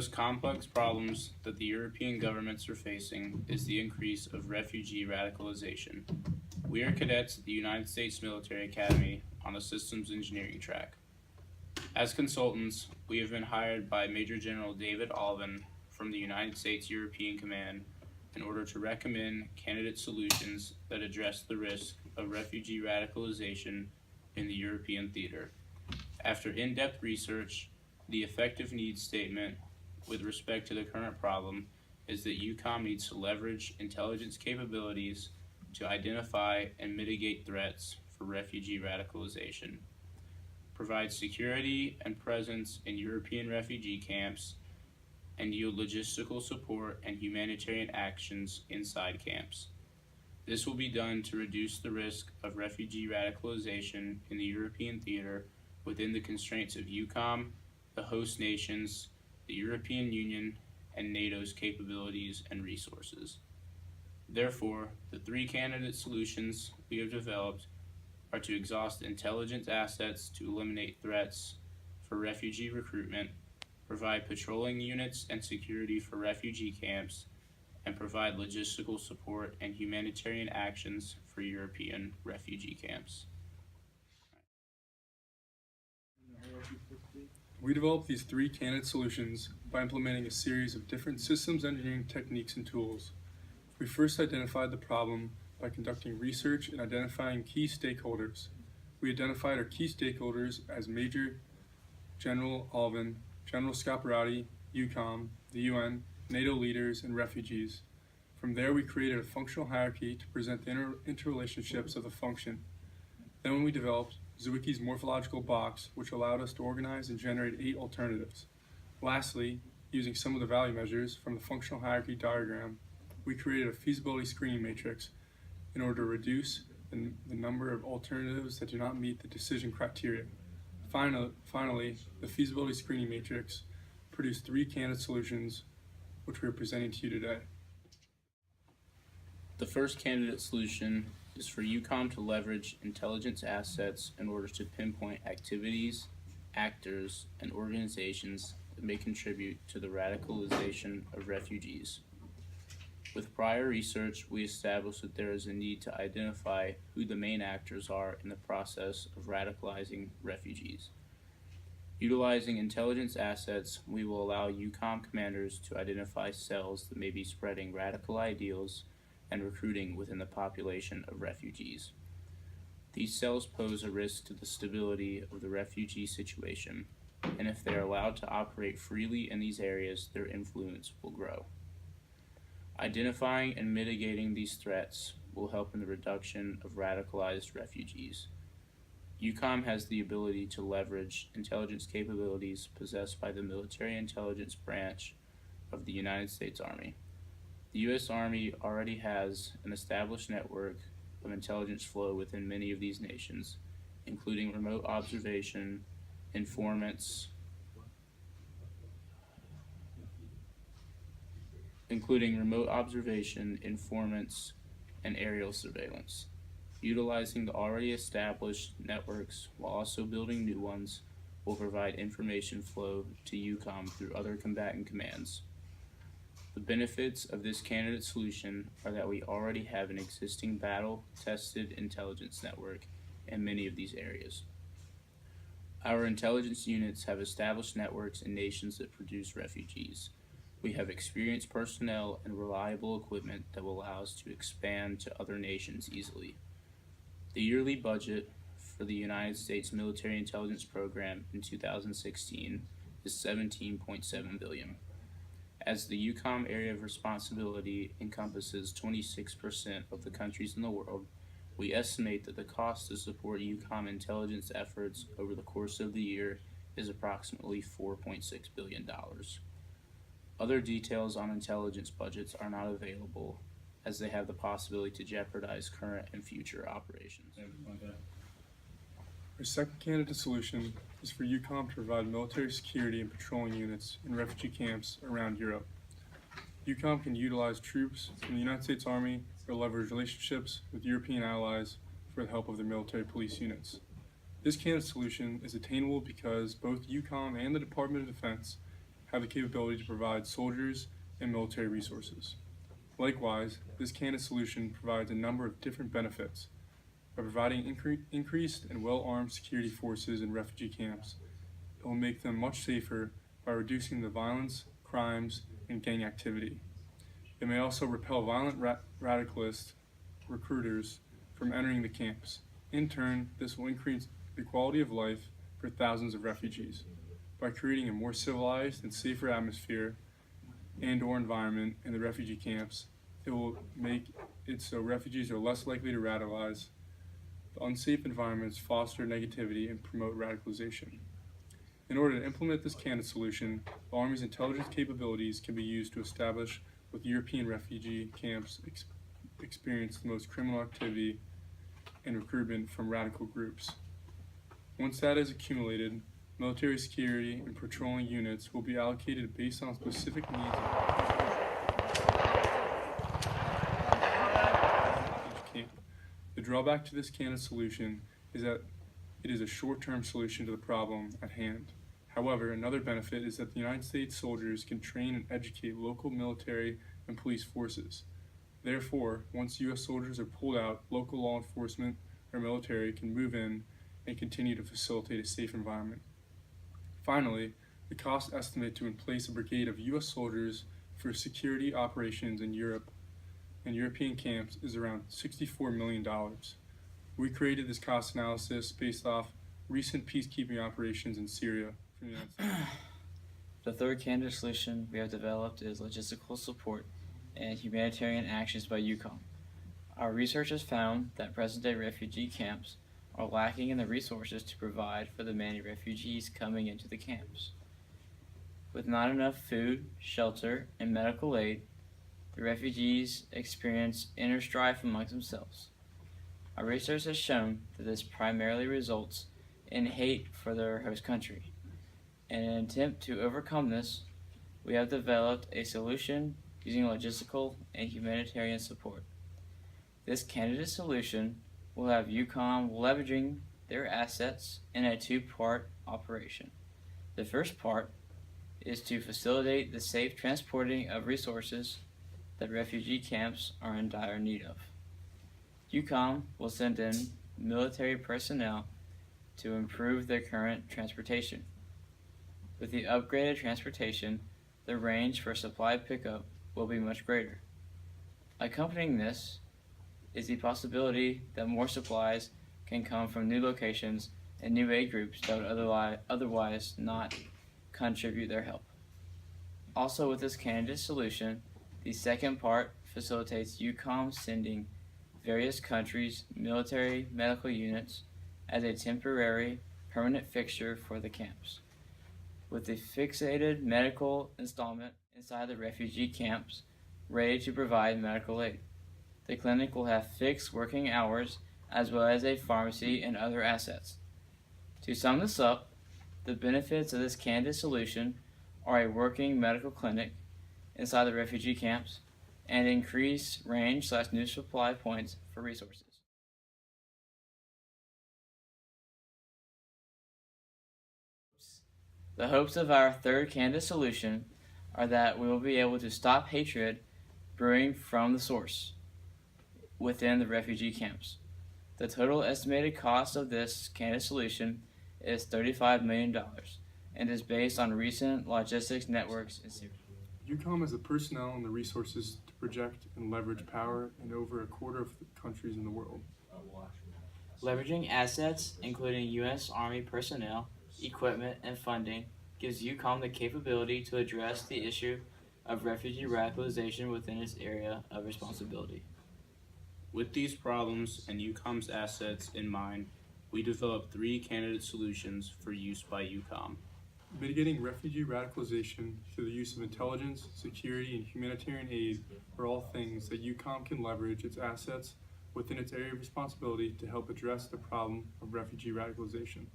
most complex problems that the European governments are facing is the increase of refugee radicalization. We are cadets at the United States Military Academy on a systems engineering track. As consultants, we have been hired by Major General David Alvin from the United States European Command in order to recommend candidate solutions that address the risk of refugee radicalization in the European theater. After in-depth research, the effective needs statement with respect to the current problem is that EUCOM needs to leverage intelligence capabilities to identify and mitigate threats for refugee radicalization, provide security and presence in European refugee camps, and yield logistical support and humanitarian actions inside camps. This will be done to reduce the risk of refugee radicalization in the European theater within the constraints of EUCOM, the host nations, the European Union, and NATO's capabilities and resources. Therefore, the three candidate solutions we have developed are to exhaust intelligence assets to eliminate threats for refugee recruitment, provide patrolling units and security for refugee camps, and provide logistical support and humanitarian actions for European refugee camps. We developed these three candidate solutions by implementing a series of different systems engineering techniques and tools. We first identified the problem by conducting research and identifying key stakeholders. We identified our key stakeholders as Major General Alvin, General Scaparrotti, EUCOM, the UN, NATO leaders, and refugees. From there, we created a functional hierarchy to present the interrelationships of the function. Then we developed Zwicky's morphological box, which allowed us to organize and generate 8 alternatives. Lastly, using some of the value measures from the functional hierarchy diagram, we created a feasibility screening matrix in order to reduce the number of alternatives that do not meet the decision criteria. Finally, the feasibility screening matrix produced 3 candidate solutions, which we are presenting to you today. The first candidate solution is for EUCOM to leverage intelligence assets in order to pinpoint activities, actors, and organizations that may contribute to the radicalization of refugees. With prior research, we established that there is a need to identify who the main actors are in the process of radicalizing refugees. Utilizing intelligence assets, we will allow EUCOM commanders to identify cells that may be spreading radical ideals and recruiting within the population of refugees. These cells pose a risk to the stability of the refugee situation, and if they are allowed to operate freely in these areas, their influence will grow. Identifying and mitigating these threats will help in the reduction of radicalized refugees. EUCOM has the ability to leverage intelligence capabilities possessed by the military intelligence branch of the United States Army. The U.S. Army already has an established network of intelligence flow within many of these nations, including remote observation, informants, and aerial surveillance. Utilizing the already established networks while also building new ones will provide information flow to EUCOM through other combatant commands. The benefits of this candidate solution are that we already have an existing battle-tested intelligence network in many of these areas. Our intelligence units have established networks in nations that produce refugees. We have experienced personnel and reliable equipment that will allow us to expand to other nations easily. The yearly budget for the United States Military Intelligence Program in 2016 is $17.7 billion. As the EUCOM area of responsibility encompasses 26% of the countries in the world, we estimate that the cost to support EUCOM intelligence efforts over the course of the year is approximately $4.6 billion. Other details on intelligence budgets are not available, as they have the possibility to jeopardize current and future operations. Our second candidate solution is for EUCOM to provide military security and patrolling units in refugee camps around Europe. EUCOM can utilize troops from the United States Army or leverage relationships with European allies for the help of their military police units. This candidate solution is attainable because both EUCOM and the Department of Defense have the capability to provide soldiers and military resources. Likewise, this candidate solution provides a number of different benefits. By providing increased and well-armed security forces in refugee camps, it will make them much safer by reducing the violence, crimes, and gang activity. It may also repel violent radicalist recruiters from entering the camps. In turn, this will increase the quality of life for thousands of refugees. By creating a more civilized and safer atmosphere and/or environment in the refugee camps, it will make it so refugees are less likely to radicalize. The unsafe environments foster negativity and promote radicalization. In order to implement this candidate solution, the Army's intelligence capabilities can be used to establish what European refugee camps experience the most criminal activity and recruitment from radical groups. Once that is accumulated, military security and patrolling units will be allocated based on specific needs of each camp. The drawback to this candidate solution is that it is a short-term solution to the problem at hand. However, another benefit is that the United States soldiers can train and educate local military and police forces. Therefore, once U.S. soldiers are pulled out, local law enforcement or military can move in and continue to facilitate a safe environment. Finally, the cost estimate to place a brigade of U.S. soldiers for security operations in Europe and European camps is around $64 million. We created this cost analysis based off recent peacekeeping operations in Syria from the United States. The third candidate solution we have developed is logistical support and humanitarian actions by UCOM. Our research has found that present-day refugee camps are lacking in the resources to provide for the many refugees coming into the camps. With not enough food, shelter, and medical aid, the refugees experience inner strife amongst themselves. Our research has shown that this primarily results in hate for their host country. In an attempt to overcome this, we have developed a solution using logistical and humanitarian support. This candidate solution will have UCOM leveraging their assets in a two-part operation. The first part is to facilitate the safe transporting of resources that refugee camps are in dire need of. UCOM will send in military personnel to improve their current transportation. With the upgraded transportation, the range for supply pickup will be much greater. Accompanying this is the possibility that more supplies can come from new locations and new aid groups that would otherwise not contribute their help. Also, with this candidate solution, the second part facilitates UCOM sending various countries' military medical units as a temporary, permanent fixture for the camps. With the fixated medical installment inside the refugee camps, ready to provide medical aid. The clinic will have fixed working hours as well as a pharmacy and other assets. To sum this up, the benefits of this candidate solution are a working medical clinic inside the refugee camps and increased range/new supply points for resources. The hopes of our third candidate solution are that we will be able to stop hatred brewing from the source within the refugee camps. The total estimated cost of this candidate solution is $35 million and is based on recent logistics networks in Syria. UCOM has the personnel and the resources to project and leverage power in over a quarter of the countries in the world. Leveraging assets, including U.S. Army personnel, equipment, and funding, gives UCOM the capability to address the issue of refugee radicalization within its area of responsibility. With these problems and UCOM's assets in mind, we developed 3 candidate solutions for use by UCOM. Mitigating refugee radicalization through the use of intelligence, security, and humanitarian aid are all things that UCOM can leverage its assets within its area of responsibility to help address the problem of refugee radicalization.